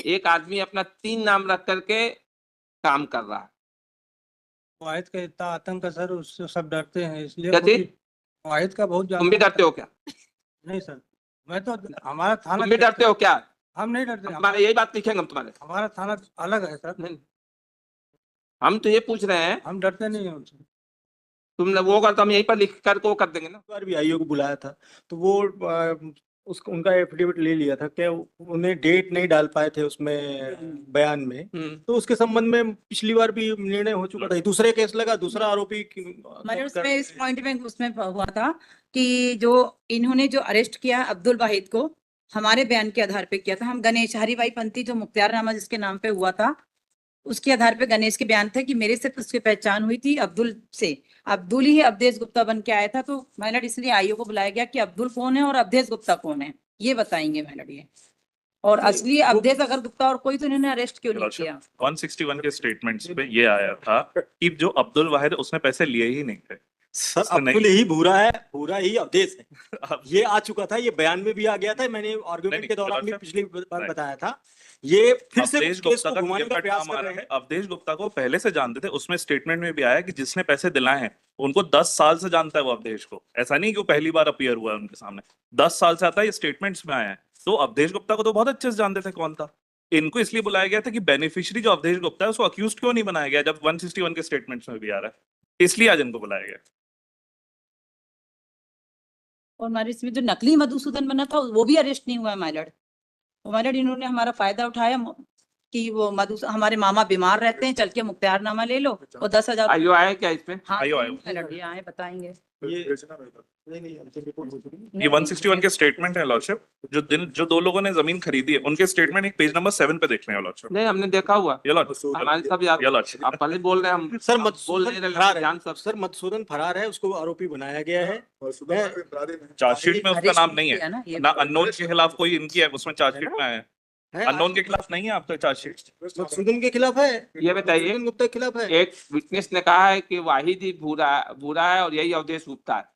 एक आदमी अपना 3 नाम रख करके काम कर रहा है। वाहिद का इतना आतंक है सर, उससे सब डरते हैं, इसलिए क्या चीज? वाहिद का बहुत तुम भी ज्यादा डरते हो क्या? नहीं सर, मैं तो हमारा थाना तुम भी डरते हो क्या? हम नहीं डरते, तुम्हारे यही बात लिखेंगे हम तुम्हारे। हमारा थाना अलग है सर। नहीं, हम तो ये पूछ रहे हैं, हम डरते नहीं हैं उनसे। तुम वो कर तो हम यहीं पर लिख करके वो कर देंगे ना। बार भी आईओ को बुलाया था तो वो उसका उनका एफिडेविट ले लिया था क्या, उन्हें डेट नहीं डाल पाए थे उसमें बयान में, तो उसके संबंध में पिछली बार भी निर्णय हो चुका था, दूसरे केस लगा, दूसरा आरोपी मैंने उसमें इस पॉइंट में उसमें हुआ था कि जो इन्होंने जो अरेस्ट किया अब्दुल वाहिद को हमारे बयान के आधार पे किया था। हम गणेश हरिभाई पंथी जो मुख्तियारनामा जिसके नाम पे हुआ था उसके आधार पे गणेश के बयान थे कि मेरे से उसकी पहचान हुई थी अब्दुल से। अब्दुल ही अवधेश गुप्ता बन के आया था, तो मैलड इसलिए आईओ को बुलाया गया कि अब्दुल कौन है और अवधेश गुप्ता कौन है ये बताएंगे मैलड ये। और असली अवधेश अगर गुप्ता और कोई तो इन्होंने अरेस्ट क्यों नहीं किया? 161 के स्टेटमेंट्स पे ये आया था कि जो अब्दुल वाहिद उसने पैसे लिए ही नहीं थे। सर अब्दुल ही भूरा है, भूरा ही अवधेश है, ये आ चुका था, ये बयान में भी आ गया था, मैंने आर्गुमेंट के दौरान भी पिछली बार बताया था। ये फिर से अवधेश केस को गुप्ता घुमाने का प्रयास नाम आ कर रहा रहे है। हैं। अवधेश गुप्ता को पहले से जानते थे, उसमें स्टेटमेंट में भी आया कि जिसने पैसे दिलाए हैं उनको 10 साल से जानता है वो अवधेश को, ऐसा नहीं कि वो पहली बार अपीयर हुआ है उनके सामने, 10 साल से आता है, ये स्टेटमेंट्स में आया है। तो अवधेश गुप्ता को तो बहुत अच्छे से जानते थे कौन था। इनको इसलिए बुलाया गया था कि बेनिफिशियरी जो अवधेश गुप्ता है उसको अक्यूज क्यों नहीं बनाया गया, जब 161 के स्टेटमेंट्स में भी आ रहा है, इसलिए आज इनको बुलाया गया। और हमारे इसमें जो नकली मधुसूदन बना था वो भी अरेस्ट नहीं हुआ है माइलड। माइलड इन्होंने हमारा फायदा उठाया कि वो हमारे मामा बीमार रहते हैं, चल के मुख्तियारनामा ले लो और 10,000 आईओ आया क्या इसमें? हाँ आयो माइलड ये आए बताएंगे। ये 161 के स्टेटमेंट है लॉर्डशिप, जो दो लोगों ने जमीन खरीदी है उनके स्टेटमेंट एक पेज नंबर 7 पे देखने हैं लॉर्डशिप। नहीं, हमने देखा हुआ, ये लॉर्डशिप हमारे सब याद। ये लॉर्डशिप आप पहले बोल रहे हैं, हम सर बोल मधुसूदन नहीं रहे, फरार जान है, सब। सर मधुसूदन फरार है, उसको आरोपी बनाया गया है। चार्जशीट में उसका नाम नहीं है ना, अननोन के खिलाफ कोई इनकी है उसमें चार्जशीट में आया है, अननोन के खिलाफ नहीं है आपका चार्जशीट। मधुसूदन के खिलाफ है, ये बताइए, मधुसूदन गुप्ता के खिलाफ है। एक विटनेस ने कहा है कि वाहिद ही बुरा है और यही अवधेश गुप्ता है।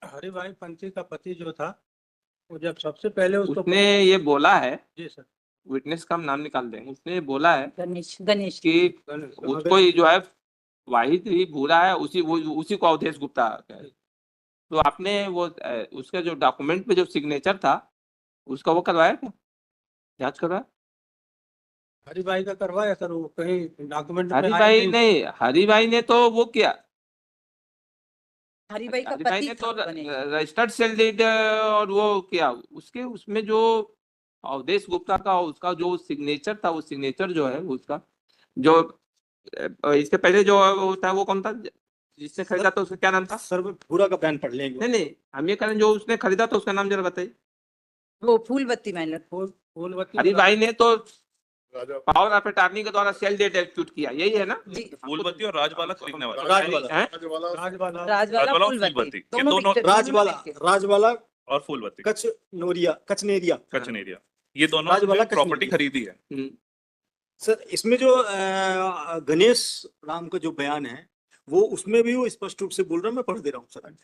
हरिभाई पंथी का पति जो था वो जब सबसे पहले उसने ये बोला है, जी सर, विटनेस का हम नाम निकाल देंगे, उसने ये बोला है गणेश कि उसको ही जो है वाहिद ही बुरा है, उसी को अवधेश गुप्ता है। तो आपने वो उसका जो डॉक्यूमेंट पे जो सिग्नेचर था उसका वो करवाया क्या, जांच करवाया? हरिभाई का करवाया सर, वो कहीं डॉक्यूमेंट में हरिभाई नहीं, हरिभाई ने तो वो किया, हरिभाई का हरिभाई पति ने तो था बने। रजिस्टर्ड सेल डीड और वो किया, उसके उसमें जो अवधेश गुप्ता का उसका जो सिग्नेचर था, वो सिग्नेचर जो है उसका जो इसके पहले जो होता है वो कौन था जिसने खरीदा था, उसका क्या नाम था? सर पूरा का बयान पढ़ लेंगे। नहीं नहीं, हम ये करें, जो उसने खरीदा था उसका नाम जरा बताइए। वो फूलवती मैलड फूलवती हरिभाई ने तो पावर ऑफ अटॉर्नी के द्वारा सेल डेट एक्यूट किया, यही है ना? जी, फूलवती और राजवाला खरीदने वाला, राजवाला हैं? राजवाला राजवाला और फूलवती फूलवती, ये दोनों दोनों राजवाला और फूलवती कचनेरिया कचनेरिया, ये दोनों राजवाला प्रॉपर्टी कचनेरिया। खरीदी है। सर इसमें जो गणेश राम का जो बयान है वो उसमें भी वो स्पष्ट रूप से बोल रहा है, मैं पढ़ दे रहा हूँ सर।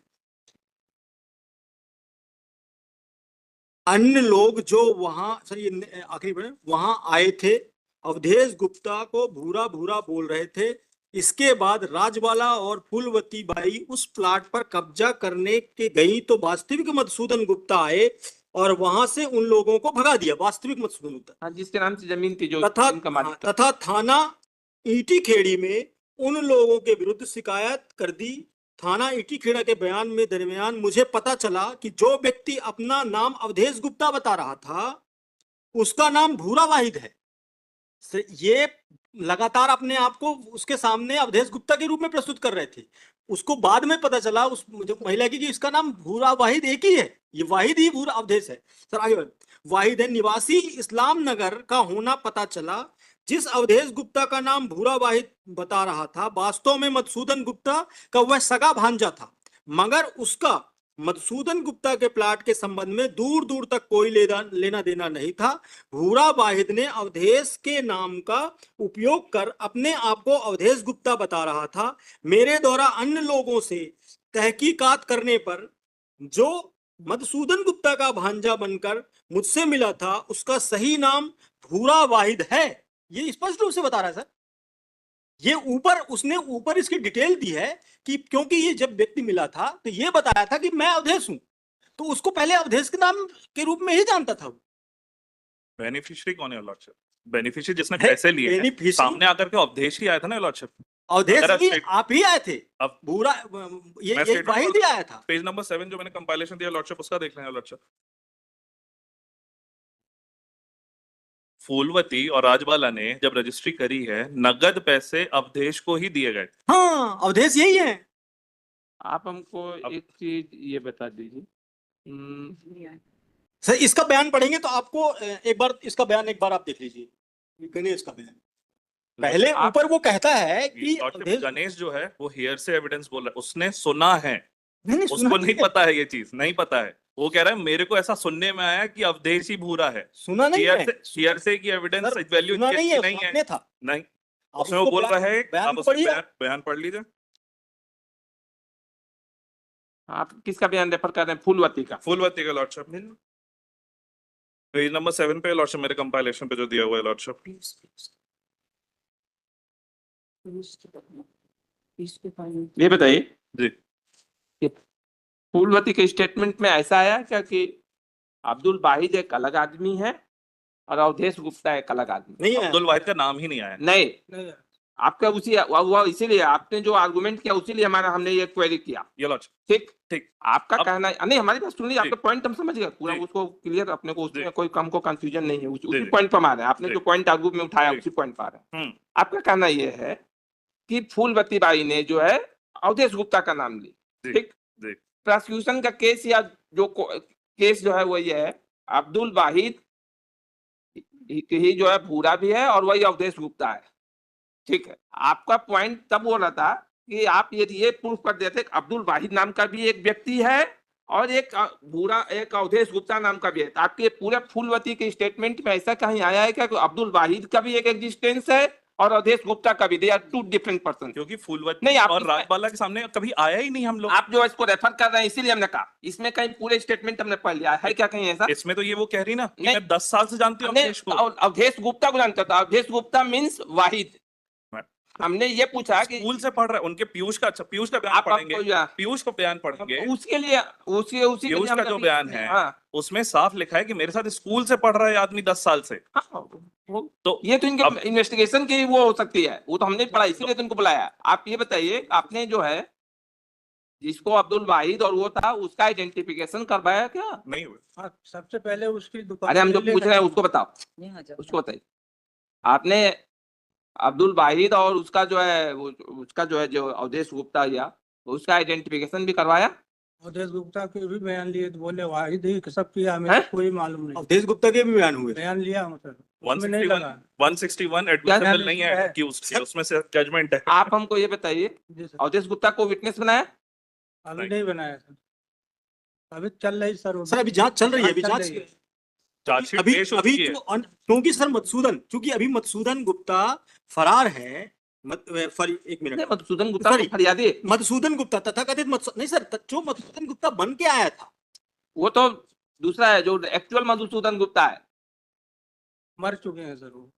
अन्य लोग जो वहां, सर ये आखिरी पढ़े, वहां आए थे, अवधेश गुप्ता को भूरा भूरा बोल रहे थे। इसके बाद राजवाला और फूलवती बाई उस प्लाट पर कब्जा करने के गई तो वास्तविक मधुसूदन गुप्ता आए और वहां से उन लोगों को भगा दिया, वास्तविक मधुसूदन गुप्ता, हाँ, जिसके नाम से जमीन थी, जो इनका मालिक था। तथा थाना ईटी खेड़ी में उन लोगों के विरुद्ध शिकायत कर दी। थाना ईटी खेड़ा के बयान में दरमियान मुझे पता चला कि जो व्यक्ति अपना नाम अवधेश गुप्ता बता रहा था उसका नाम भूरा वाहिद है। ये लगातार अपने आप को उसके सामने अवधेश गुप्ता के रूप में प्रस्तुत कर रहे थे। उसको बाद में पता चला उस महिला की कि इसका नाम भूरा वाहिद एक ही है, ये वाहिद ही भूरा अवधेश है। सर आगे वाहिद है, निवासी इस्लाम नगर का होना पता चला। जिस अवधेश गुप्ता का नाम भूरा वाहिद बता रहा था वास्तव में मधुसूदन गुप्ता का वह सगा भांजा था, मगर उसका मधुसूदन गुप्ता के प्लाट के संबंध में दूर दूर तक कोई लेना देना नहीं था। भूरा वाहिद ने अवधेश के नाम का उपयोग कर अपने आप को अवधेश गुप्ता बता रहा था। मेरे द्वारा अन्य लोगों से तहकीकात करने पर जो मधुसूदन गुप्ता का भांजा बनकर मुझसे मिला था उसका सही नाम भूरा वाहिद है, ये स्पष्ट रूप से बता रहा है सर। ये ऊपर उसने ऊपर इसकी डिटेल दी है कि क्योंकि ये जब व्यक्ति मिला था तो ये बताया था कि मैं अवधेश हूं, तो उसको पहले अवधेश के नाम के रूप में ही जानता था। बेनिफिशियरी कौन है लॉर्डशिप? बेनिफिशियरी जिसने है, पैसे लिए हैं, बेनिफिशियरी- सामने आकर के अवधेश ही आया था ना लॉर्डशिप। अवधेश अगर भी स्टेट- आप ही आए थे, अब भूरा ये मैं स्टेटमेंट वाहिद ही आया था। पेज नंबर 7 जो मैंने कंपाइलेशन दिया लॉर्डशिप, उसका देख लेंगे लॉर्डशिप। फूलवती और राजबाला ने जब रजिस्ट्री करी है, नगद पैसे अवधेश को ही दिए गए। हाँ, अवधेश यही है। आप हमको एक चीज ये बता दीजिए। सर इसका बयान पढ़ेंगे तो आपको एक बार इसका बयान एक बार आप देख लीजिए, गणेश का बयान। पहले आप- ऊपर वो कहता है कि लॉर्डशिप, अवधेश गणेश जो है वो हेयर से एविडेंस बोल रहा है, उसने सुना है, नहीं उसको सुना नहीं पता है, ये चीज नहीं पता है। वो कह रहा है मेरे को ऐसा सुनने में आया कि अवधेश ही भूरा है। सुना नहीं है हेयर से की एविडेंस सर, वैल्यू सुना नहीं है, नहीं है। सामने था। नहीं, आप उसमें वो उसको बोल रहा है, बयान आप उसका पढ़िए। बयान पढ़ लीजिए। आप किसका बयान रेफर कर रहे हैं? फूलवती का। फूलवती का लॉर्डशिप पेज नंबर 7 पे लॉर्डशिप, मेरे कंपाइलेशन पे जो दिया हुआ है लॉर्डशिप। ये बताइए जी, कि फूलवती के स्टेटमेंट में ऐसा आया क्या कि अब्दुल वाहिद एक अलग आदमी है और अवधेश गुप्ता एक अलग आदमी? नहीं है, अब्दुल वाहिद का नाम ही नहीं आया। नहीं, नहीं है। आपका उसी वो इसीलिए आपने जो आर्गुमेंट किया उसीलिए हमने ये क्वेरी किया। ये लॉर्डशिप ठीक ठीक। आपका अब- कहना नहीं, हमारी बात सुनिए, जी। आपका पॉइंट हम समझ गए पूरा, जी। उसको क्लियर, अपने को उसमें जी। कोई हमको कंफ्यूजन नहीं है, उसी जी। पॉइंट पर हम आ रहे हैं। आपने जी। जो पॉइंट आर्गू में उठाया जी। उसी पॉइंट पर आ रहे हैं। हम्म, आपका कहना ये है कि फूलवती बाई ने जो है अवधेश गुप्ता का नाम ली। जी। ठीक, जी। प्रोसिक्यूशन का केस या जो केस जो है वो ये है, अब्दुल वाहिद ही जो है भूरा भी है और वही अवधेश गुप्ता है। ठीक है, आपका पॉइंट तब हो रहा था कि आप ये प्रूफ कर देते कि अब्दुल वाहिद नाम का भी एक व्यक्ति है और एक भूरा, एक अवधेश गुप्ता नाम का भी है। तो आपके पूरे फूलवती के स्टेटमेंट में ऐसा कहीं आया है क्या कि अब्दुल वाहिद का भी एक एग्जिस्टेंस है और अवधेश गुप्ता का भी? They are two different person. क्योंकि फूलवती नहीं, आप और इसमें- राजबाला के सामने कभी आया ही नहीं हम लोग। आप जो इसको रेफर कर रहे हैं इसीलिए हमने कहा इसमें कहीं पूरे स्टेटमेंट हमने पढ़ लिया है क्या कहीं ऐसा? इसमें तो ये वो कह रही ना कि नहीं। मैं 10 साल से जानती हूँ हमने अवधेश को। अवधेश गुप्ता को जानता था, अवधेश गुप्ता मीन्स वाहिद। हमने ये पूछा कि स्कूल से पढ़ रहे हैं, उनके पीयूष का, अच्छा पीयूष का बयान आप पढ़ेंगे, आपको या- पीयूष को बयान पढ़ेंगे। उसके लिए उसी के लिए पीयूष का हमने जो अभी- बयान है हाँ, उसमें साफ लिखा है कि मेरे साथ स्कूल से पढ़ रहा है आदमी 10 साल से। हाँ, तो ये तो इनके अब- इन्वेस्टिगेशन की वो हो सकती है, वो तो हमने पढ़ा इसीलिए तो इनको बुलाया। आप ये बताइए, आपने जो है जिसको अब्दुल वाहिद और वो था उसका आइडेंटिफिकेशन करवाया क्या? नहीं हुए। हाँ, सबसे पहले उसकी दुकान अरे हम जो ले पूछ रहे हैं गए। उसको बताओ, यहाँ जाओ। उसको बताइए। आपने अब्दुल वाहिद और उसका जो है उसका जो है जो अवधेश गुप्ता या उसका आइडेंटिफिकेशन भी करवाया? अवधेश गुप्ता के भी बयान लिए तो बोले वाहिद ही सब किया, हमें हैं? कोई मालूम नहीं। अवधेश गुप्ता के भी बयान हुए। बयान लिया हूँ सर, उसमें नहीं 161 लगा। 161 एडमिसिबल नहीं है है? accused की, उसमें से जजमेंट है। आप हमको ये बताइए, जी सर, अवधेश गुप्ता को विटनेस बनाया? अभी नहीं। नहीं बनाया सर, अभी चल रही सर। सर अभी जांच चल रही है, अभी चल जांच रही है। चार्जशीट अभी पेश हो अभी चुकी है। क्योंकि सर मधुसूदन, क्योंकि अभी मधुसूदन गुप्ता फरार है। एक मिनट, नहीं, मधुसूदन गुप्ता Sorry. को फरियादी है। मधुसूदन गुप्ता तथाकथित नहीं सर, जो मधुसूदन गुप्ता बन के आया था वो तो दूसरा है, जो एक्चुअल मधुसूदन गुप्ता है। मर चुके हैं सर, वो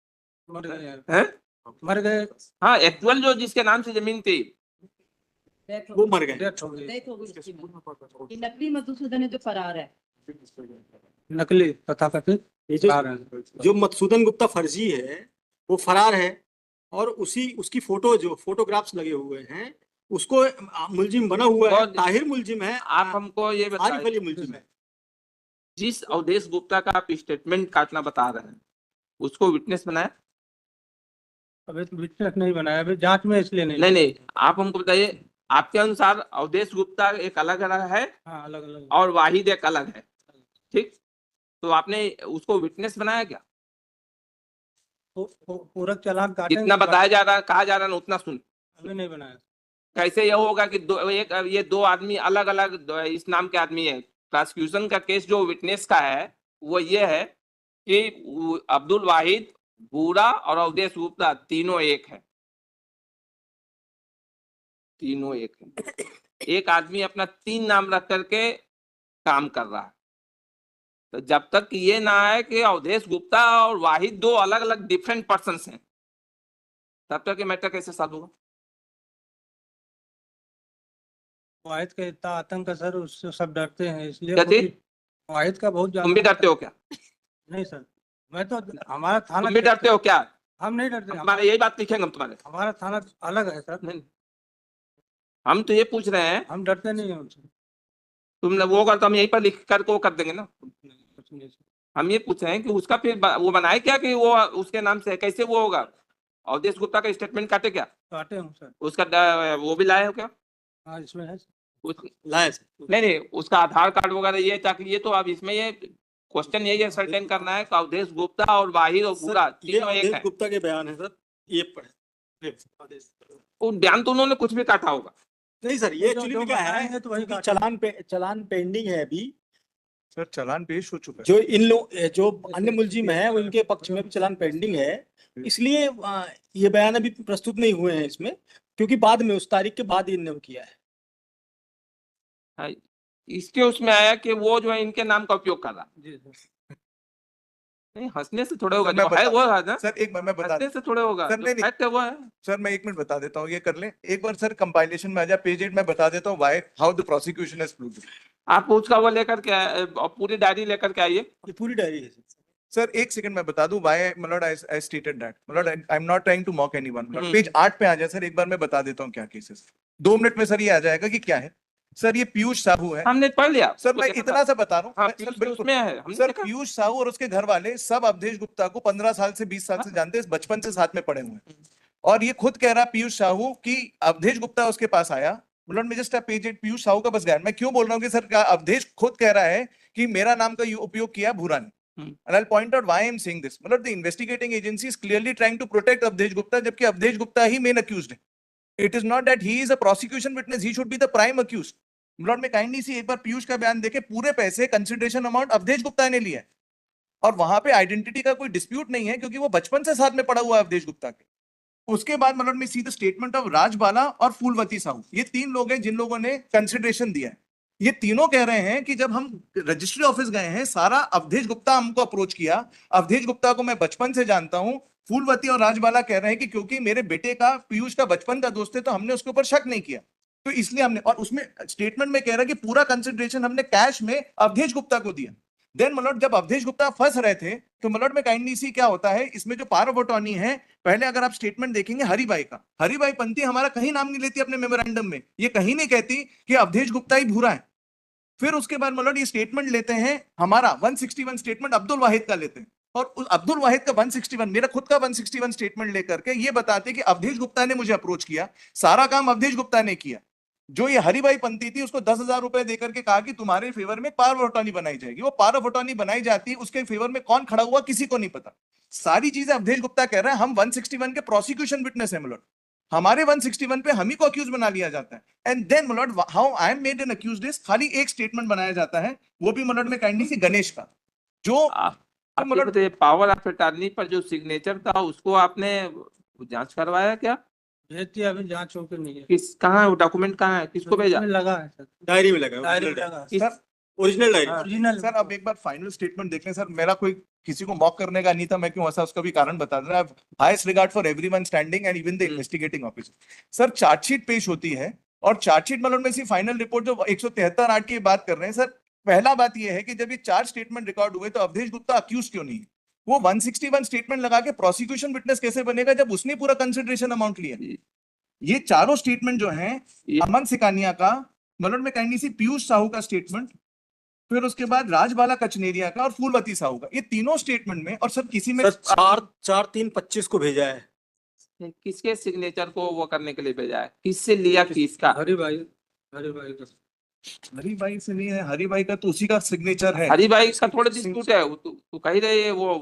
मर गए हैं, हैं? मर गए, हाँ, एक्चुअल जो जिसके नाम से जमीन थी वो मर गए। डेथ हो गई। डेथ हो गई उसकी में। ये नकली मधुसूदन है जो फरार है। नकली तथाकथित ये जो फरार हैं। जो मधुसूदन गुप्ता फर्जी है वो फरार है, और उसकी फोटो जो फोटोग्राफ्स लगे हुए हैं उसको मुलजिम बना हुआ है, बहुत- ताहिर मुलजिम है, आप हमको ये आरिफ बताइए, अली मुलजिम है। जिस अवधेश गुप्ता का आप स्टेटमेंट काटना बता रहे हैं उसको विटनेस बनाया? अभी तो विटनेस नहीं बनाया, अभी जांच में इसलिए नहीं। नहीं, आप हमको बताइए, आपके अनुसार अवधेश गुप्ता एक अलग अलग है हाँ, अलग अलग। और वाहिद एक अलग है, ठीक? तो आपने उसको विटनेस बनाया क्या? पूरक चालाक काटेंगे। जितना बताया जा रहा है, कहा जा रहा है उतना सुन। अभी नहीं बनाया। कैसे ये होगा कि ये दो आदमी अलग अलग इस नाम के आदमी है? प्रोसिक्यूशन का केस जो विटनेस का है वो ये है कि अब्दुल वाहिद, भूरा और अवधेश गुप्ता तीनों एक है, तीनों एक है। एक आदमी अपना 3 नाम रख करके काम कर रहा है, तो जब तक ये ना आए कि अवधेश गुप्ता और वाहिद दो अलग अलग डिफरेंट पर्सन हैं, तब तक ये मैटर कैसे सॉल्व होगा? वाहिद का इतना आतंक है सर, उससे सब डरते हैं, इसलिए क्या चीज? वाहिद का बहुत तुम भी ज्यादा डरते हो क्या? नहीं सर, मैं तो हमारा थाना तुम भी डरते हो क्या? हम नहीं डरते, तुम्हारे यही बात लिखेंगे हम तुम्हारे। हमारा थाना अलग है सर, नहीं, हम तो ये पूछ रहे हैं, हम डरते नहीं हैं उनसे। तुमने वो कर तो हम यहीं पर लिख कर वो कर देंगे ना। कुछ नहीं सर। हम ये पूछ रहे हैं कि उसका फिर वो बनाए क्या कि वो उसके नाम से है? कैसे वो होगा? अवधेश गुप्ता का स्टेटमेंट काटे क्या? काटे हूँ सर, उसका वो भी लाए हो क्या? हाँ इसमें है। लाए सर। नहीं, उसका आधार कार्ड वगैरह ये, ताकि ये तो अब इसमें ये क्वेश्चन यही सर्टेन करना है कि अवधेश गुप्ता और वाहिद और पूरा सर, ये तीनों एक अवधेश है। गुप्ता के बयान है सर, ये पढ़े आदेश। वो बयान तो उन्होंने कुछ भी काटा होगा। नहीं सर, ये जो- एक्चुअली जो लिखा बनाए है हैं तो वही कि काटे। चलान पेंडिंग है अभी। सर चालान पेश हो चुका है। जो इन लोग जो अन्य मुलजिम है उनके पक्ष में भी चलान पेंडिंग है, इसलिए ये बयान अभी प्रस्तुत नहीं हुए हैं इसमें, क्योंकि बाद में उस तारीख के बाद इन्होंने किया है। हाँ, इसके उसमें आया कि वो जो है इनके नाम का उपयोग कर रहा। जी सर। नहीं, हंसने से थोड़े होगा, सर, मैं जो है बता- वो है ना। सर एक बार मैं बता हंसने से थोड़े होगा, सर, जो नहीं, नहीं। फैक्ट है वो है। सर मैं 1 मिनट बता देता हूँ, ये कर लें एक बार सर, कंपाइलेशन में आ जाए पेज 8 में बता देता हूँ why how the prosecution has proved. आप उसका वो लेकर के पूरी डायरी लेकर के आइए। ये पूरी डायरी है सर। सर 1 सेकंड मैं बता दूं व्हाई मतलब आई स्टेटेड दैट, मतलब I am not trying to mock anyone. Page 8 पे आ जाए सर, एक बार मैं बता देता हूँ क्या केसेस। 2 मिनट में सर ये आ जाएगा कि क्या है। सर ये पीयूष साहू है। हमने पढ़ लिया सर उसको मैं देखा इतना था। सा बता रहा हाँ, हूँ सर, पीयूष तो बिल्कुल उसमें है, हमने सर देखा। पीयूष साहू और उसके घर वाले सब अवधेश गुप्ता को 15 साल से 20 साल से जानते हैं, बचपन से साथ में पढ़े हुए हैं। और ये खुद कह रहा है पीयूष साहू कि अवधेश गुप्ता उसके पास आया, मतलब मैं जस्ट पेज 8 पीयूष साहू का बस गायन। मैं क्यों बोल रहा हूँ कि सर अवधेश खुद कह रहा है कि मेरा नाम का उपयोग किया भूरा ने। And I'll point out why I'm saying this. मतलब the investigating agency is clearly trying to protect Avdesh Gupta, जबकि अवधेश गुप्ता ही main accused है. It is not that he is a prosecution witness, he should be the prime accused. मतलब मैं kindly सी एक बार पीयूष का बयान देखे, पूरे पैसे कंसिडरेशन अमाउंट अवधेश गुप्ता ने लिया है और वहां पे आइडेंटिटी का कोई डिस्प्यूट नहीं है, क्योंकि वो बचपन से साथ में पड़ा हुआ है अवधेश गुप्ता के। उसके बाद मतलब मैं see the statement of Rajbala और फूलवती साहू, ये 3 लोग हैं जिन लोगों ने कंसिडरेशन दिया है। ये तीनों कह रहे हैं कि जब हम रजिस्ट्री ऑफिस गए हैं, सारा अवधेश गुप्ता हमको अप्रोच किया, अवधेश गुप्ता को मैं बचपन से जानता हूं। फूलवती और राजबाला कह रहे हैं कि क्योंकि मेरे बेटे का पीयूष का बचपन का दोस्त है तो हमने उसके ऊपर शक नहीं किया, तो इसलिए हमने, और उसमें स्टेटमेंट में कह रहा है कि पूरा कंसिडरेशन हमने कैश में अवधेश गुप्ता को दिया। देन मलॉट जब अवधेश गुप्ता फंस रहे थे तो मलॉट में काइंडली सी क्या होता है, इसमें जो पावर ऑफ अटॉर्नी है, पहले अगर आप स्टेटमेंट देखेंगे हरिबाई का, हरिबाई पंथी हमारा कहीं नाम नहीं लेती अपने मेमोरेंडम में, ये कहीं नहीं कहती कि अवधेश गुप्ता ही भूरा है। फिर उसके बाद मतलब ये स्टेटमेंट लेते हैं हमारा 161 स्टेटमेंट अब्दुल वाहिद का लेते हैं, और उस अब्दुल वाहिद का 161 मेरा खुद का 161 स्टेटमेंट लेकर के ये बताते हैं कि अवधेश गुप्ता ने मुझे अप्रोच किया, सारा काम अवधेश गुप्ता ने किया। जो ये हरिबाई पंथी थी उसको 10,000 रुपए देकर के कहा कि तुम्हारे फेवर में पावर ऑफ अटॉर्नी बनाई जाएगी। वो पावर ऑफ अटॉर्नी बनाई जाती है, उसके फेवर में कौन खड़ा हुआ किसी को नहीं पता। सारी चीजें अवधेश गुप्ता कह रहे हैं, हम 161 के प्रोसिक्यूशन विटनेस है मलॉट, हमारे 161 पे हम ही को अक्यूज बना लिया जाता है। And then my lord how I am made an accused is खाली एक स्टेटमेंट बनाया जाता है, वो भी मलॉट में काइंडली से गणेश का, जो आप ये मतलब बताइए, पावर ऑफ अटॉर्नी पर जो सिग्नेचर था उसको आपने जांच करवाया क्या? भेज दिया, अभी जांच होकर नहीं है। किस, कहाँ है डॉक्यूमेंट, कहाँ है, किसको भेजा? उसमें लगा है सर, डायरी में लगा डायरी है, में लगा है। किस- sir original diary. Original sir अब एक बार फाइनल स्टेटमेंट देख लें सर, मेरा कोई किसी को मॉक करने का नहीं था, मैं क्यों ऐसा उसका भी कारण बता दे रहा हूं। Highest regard for everyone standing and even the investigating officer. Sir chargesheet पेश होती है और चार्जशीट मतलब में सी फाइनल रिपोर्ट जो 173(8) की बात कर रहे हैं सर, पहला बात यह है कि जब ये 4 स्टेटमेंट रिकॉर्ड हुए तो अवधेश गुप्ता अक्यूज क्यों नहीं है? वो 161 स्टेटमेंट लगा के प्रोसिक्यूशन विटनेस कैसे बनेगा जब उसने पूरा कंसिडरेशन अमाउंट लिया? ये चारों स्टेटमेंट जो हैं, अमन सिकानिया का, मतलब में काइंडली सी पीयूष साहू का स्टेटमेंट, फिर उसके बाद राजबाला कचनेरिया का और फूलवती साहू का, ये तीनों स्टेटमेंट में, और सर किसी में सर 4/3/25 को भेजा है। किसके सिग्नेचर को वो करने के लिए भेजा है, किससे लिया किसका? हरिभाई का हरिभाई से नहीं है, हरिभाई का तो उसी का सिग्नेचर है। हरिभाई का थोड़ा डिस्प्यूट है, तू कह रही है वो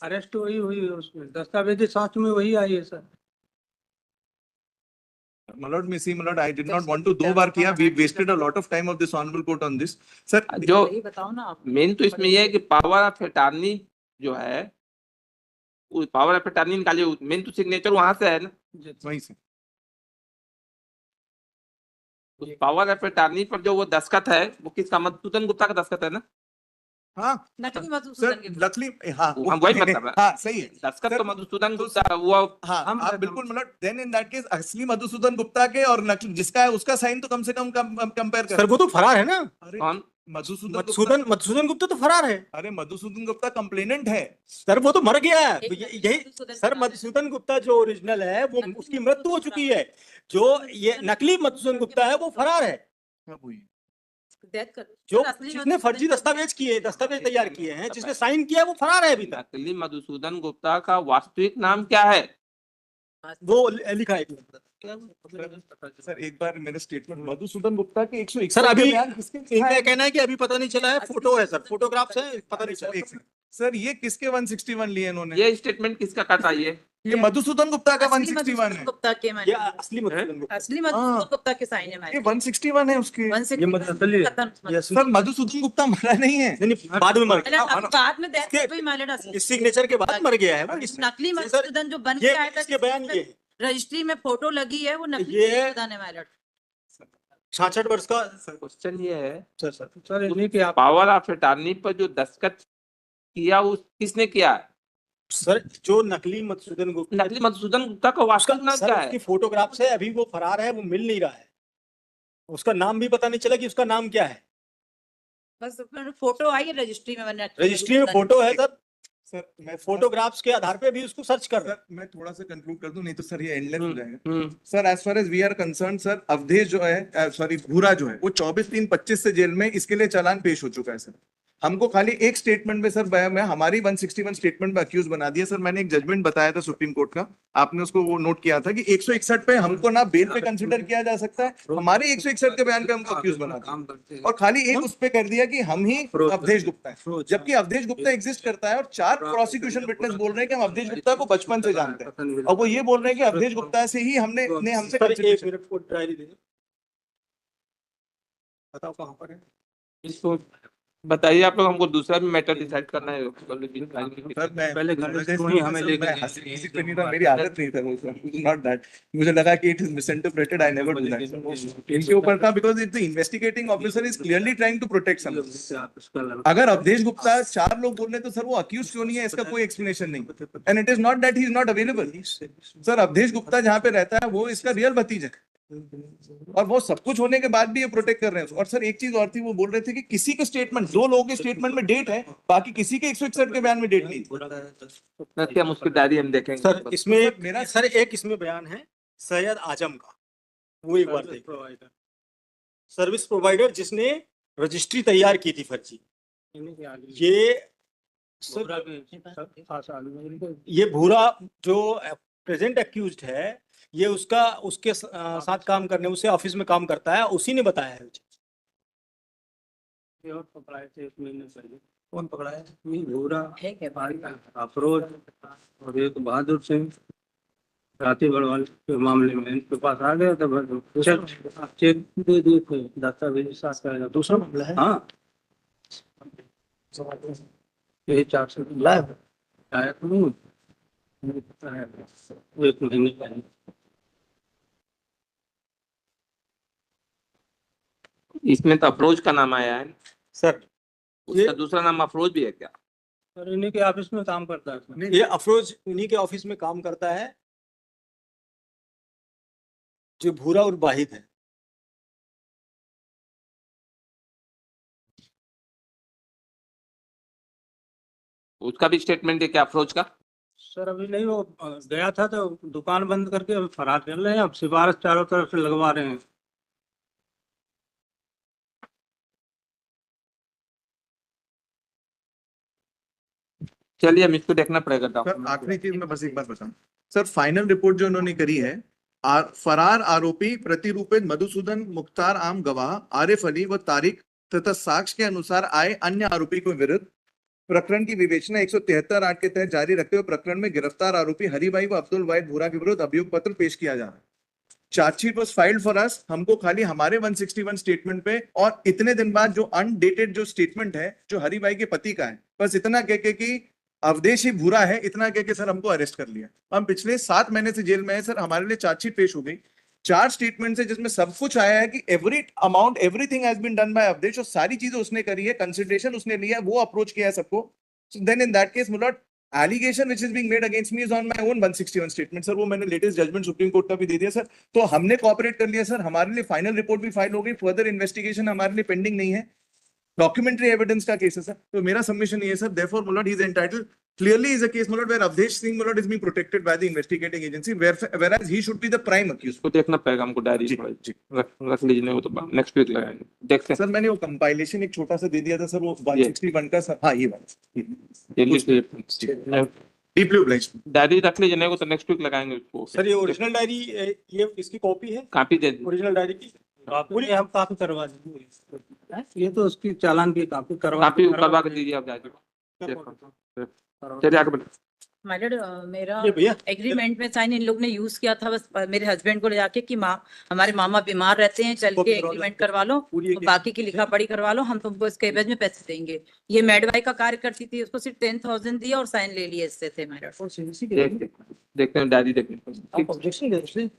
अरेस्ट वही हुई है, उसमें दस्तावेजी साथ में वही आई है सर। मलॉट में see my lord I did not want to, 2 बार किया, we wasted a lot of time of this honourable court on this sir. जो वही बताओ ना आप। मेन तो इसमें ये है कि पावर ऑफ अटॉर्नी जो है, पावर ऑफ अटॉर्नी निकालिए, मेन तो सिग्नेचर वहां से है ना। वहीं से उस पावर ऑफ अटॉर्नी पर जो वो दस्तखत है वो किसका? मधुसूदन गुप्ता का दस्तखत है ना। हाँ नकली सर मधुसूदन के लकली, हाँ हम वही बता रहे हैं। हाँ सही है दस्खत सर, तो मधुसूदन तो गुप्ता वो हाँ हम आप बिल्कुल मतलब देन इन दैट केस असली मधुसूदन गुप्ता के और नकली जिसका है उसका साइन तो कम से कम कंपेयर कर। सर वो तो फरार है ना, अरे कौन मधुसूदन गुप्ता तो फरार है। अरे मधुसूदन गुप्ता कंप्लेनेंट है। सर वो तो मर गया है, एक यही मधुसूदन सर गुप्ता है। मधुसूदन गुप्ता जो ओरिजिनल है वो नकली उसकी मृत्यु हो मधुसूदन चुकी है, जो ये नकली मधुसूदन गुप्ता है वो फरार है, क्या हुई? डेथ कर जो असली जिसने फर्जी मधुसूदन दस्तावेज किए, दस्तावेज तैयार किए हैं, जिसने साइन किया है वो फरार है अभी तक। नकली मधुसूदन गुप्ता का वास्तविक नाम क्या है? वो लिखा है। सर एक बार मेरे स्टेटमेंट मधुसूदन गुप्ता के 161 सर अभी बयान किसके इनका कहना है कि अभी पता नहीं चला है, फोटो है सर, फोटोग्राफ्स है, पता नहीं सर चला। एक सेकंड सर, ये किसके 161 लिए इन्होंने? ये स्टेटमेंट किसका काटा ये मधुसूदन गुप्ता का असली 161 मधुसूदन है। गुप्ता के ये मैंने असली मधुसूदन गुप्ता। असली मधुसूदन गुप्ता के साइन है ये हमारे 161 है उसके। ये असली है। सर मधुसूदन गुप्ता मरा नहीं है। नहीं नहीं, बाद में मर पहले गया। अब बाद में डेथ इसके- हो गई माइलेड असली इस सिग्नेचर के बाद मर गया है वो। नकली सर, मधुसूदन जो बन के ये आया था इसके बयान ये है। रजिस्ट्री में फोटो लगी है वो नकली ये- मधुसूदन है माइलेड 66 वर्ष का। क्वेश्चन ये है, सर इन्हीं के आप पावर ऑफ अटॉर्नी पर जो दस्तखत किया उस किसने किया है? सर जो नकली मधुसूदन गुप्ता, नकली मधुसूदन गुप्ता का वास्तविक नाम सर क्या उसकी है? फोटोग्राफ्स है, अभी वो फरार है, वो मिल नहीं रहा है, उसका नाम भी पता नहीं चला कि उसका नाम क्या है। बस फोटो आई है रजिस्ट्री में मैंने रजिस्ट्री में फोटो है सर, सर मैं फोटोग्राफ्स के आधार पे भी उसको सर्च कर रहे हैं। सर मैं थोड़ा सा कंक्लूड कर दूं, नहीं तो सर ये एंडलेस हो जाएगा। Hmm, sir as far as we are concern sir, Awadhesh जो है सॉरी भूरा जो है वो 24/3/25 से जेल में, इसके लिए चालान पेश हो चुका है सर। हमको खाली एक स्टेटमेंट में सर मैं हमारी 161 स्टेटमेंट में अक्यूज बना दिया सर। मैंने एक जजमेंट बताया था सुप्रीम कोर्ट का, आपने उसको वो नोट किया था कि 161 पे हमको ना बेल पे कंसिडर किया जा सकता है, हमारे 161 के बयान पे हमको अक्यूज बना दिया और खाली एक उस पे कर दिया कि हम ही अवधेश गुप्ता है, जबकि अवधेश गुप्ता एग्जिस्ट करता है और 4 प्रोसिक्यूशन विटनेस बोल रहे हैं कि हम अवधेश गुप्ता को बचपन से जानते हैं और वो ये बोल रहे हैं कि अवधेश गुप्ता से ही हमने हमसे सर एक consideration- मिनट को डायरी दे दो, बताओ कहाँ पर है। इसको बताइए आप लोग, हमको दूसरा भी मैटर डिसाइड करना है। सर मैं पहले घर मुझे को ही हमें सर, लेकर मैं हंसी किसी पे नहीं था, मेरी आदत नहीं था वो सर, नॉट दैट। मुझे लगा कि it is misinterpreted, I never do that. इनके ऊपर था because it the investigating officer is clearly trying to protect someone. अगर अवधेश गुप्ता 4 लोग बोल रहे हैं तो सर वो अक्यूज क्यों नहीं है, इसका कोई एक्सप्लेनेशन नहीं। And it is not that he is not available. Sir Avdhesh Gupta जहाँ पे रहता है वो इसका रियल भतीजा है और वो सब कुछ होने के बाद भी ये प्रोटेक्ट कर रहे हैं। और सर एक चीज और थी, वो बोल रहे थे कि किसी के स्टेटमेंट, 2 लोगों के स्टेटमेंट में डेट है, बाकी किसी के 161 के बयान में डेट नहीं थी। हम उसकी डायरी हम देखेंगे। सर इसमें एक मेरा- सर एक इसमें बयान है सैयद आजम का, वो एक बार देखो। सर्विस प्रोवाइडर जिसने रजिस्ट्री तैयार की थी फर्जी, ये ये भूरा जो प्रेजेंट एक्यूज्ड है, ये उसके साथ काम करने, उसे ऑफिस में काम करता है, उसी ने बताया है। और पकड़ाए थे 1 महीने पहले। कौन पकड़ा है? ये भूरा, है क्या? अफरोज और एक बहादुर सिंह राती बड़वाल के मामले में इनके पास आ गया था। चेक दे दिए थे, दस्तावेज साथ आएगा। दूसरा मामला है, हाँ यही 400 लाया आया तो नहीं, मुझे पता है 1 महीने पहले। इसमें तो अफरोज का नाम आया है, सर उसका दूसरा नाम अफरोज भी है क्या? सर इन्हीं के ऑफिस में काम करता है। ये अफरोज उन्हीं के ऑफिस में काम करता है, जो भूरा और वाहिद है। उसका भी स्टेटमेंट है क्या अफरोज का? सर अभी नहीं, वो गया था तो दुकान बंद करके अभी फरार चल रहे हैं। अब सिफारिश चारों तरफ से लगवा रहे हैं। चलिए हम इसको देखना पड़ेगा सर डॉक्यूमेंट। आखिरी चीज मैं बस एक बात बताऊं सर, फाइनल रिपोर्ट जो उन्होंने करी है, फरार आरोपी प्रतिरूपित मधुसूदन मुख्तार आम गवाह आरिफ अली व तारिक तथा साक्ष्य के अनुसार आए अन्य आरोपी को विरुद्ध प्रकरण की विवेचना 173(8) के तहत जारी रखते हुए प्रकरण में गिरफ्तार आरोपी हरिभाई व अब्दुल वाहिद भूरा के विरुद्ध अभियोग पत्र पेश किया जा रहा है। Chargesheet was filed for us, हमको खाली हमारे 161 स्टेटमेंट पे और इतने दिन बाद जो अनडेटेड जो स्टेटमेंट है जो हरिभाई के पति का है, बस इतना कह के कि अवधेश ही भूरा है, इतना कह के सर हमको अरेस्ट कर लिया। हम पिछले 7 महीने से जेल में है सर, हमारे लिए चार्जशीट पेश हो गई, 4 स्टेटमेंट है जिसमें सब कुछ आया है कि every amount everything has been done by Avdhesh और सारी चीजें उसने करी है, कंसिडरेशन उसने लिया है, वो अप्रोच किया है सबको. So then in that case my lord allegation which is being made against me is on my own 161 statement. Sir वो मैंने लेटेस्ट जजमेंट सुप्रीम कोर्ट का भी दे दिया सर. तो हमने कोऑपरेट कर लिया सर, हमारे लिए फाइनल रिपोर्ट भी फाइल हो गई, फर्दर इन्वेस्टिगेशन हमारे लिए पेंडिंग नहीं है, डॉक्यूमेंटरी एविडेंस का केस है सर. तो मेरा सबमिशन ये है sir, therefore Mulot he is entitled. Clearly is a case Mulot where Avdesh Singh Mulot is being protected by the investigating agency, whereas he should be the prime accused. उसको देखना पड़ेगा हमको डायरी जी, थोड़ा जी. रख लीजिए, नहीं वो तो नेक्स्ट वीक लगाएंगे, देखते हैं. सर मैंने वो कंपाइलेशन एक छोटा सा दे दिया था सर, वो 161 का सर. हाँ ये वाला ये लीजिए, डीपली ऑब्लाइज्ड. डायरी रख लीजिए, नहीं वो तो नेक्स्ट वीक लगाएंगे उसको. सर ये ओरिजिनल डायरी, ये इसकी कॉपी है, कॉपी दे दीजिए. ओरिजिनल डायरी की पूरी हम काफी करवा देंगे. ये तो उसकी चालान की काफी कॉपी करवा के दीजिए आप जाके. चलिए आगे बढ़िए. माय लॉर्ड, मेरा ये भैया एग्रीमेंट में साइन इन लोग ने यूज किया था बस मेरे हस्बैंड को ले जाके कि माँ हमारे मामा बीमार रहते हैं, चल के एग्रीमेंट करवा लो, पूरी और बाकी की लिखा पढ़ी करवा लो, हम तुमको इसके एवज में पैसे देंगे. ये मेडवाई का कार्य करती थी, उसको सिर्फ 10,000 दिया और साइन ले लिए इससे थे. माय लॉर्ड, देखते हैं डायरी देखते हैं. ऑब्जेक्शन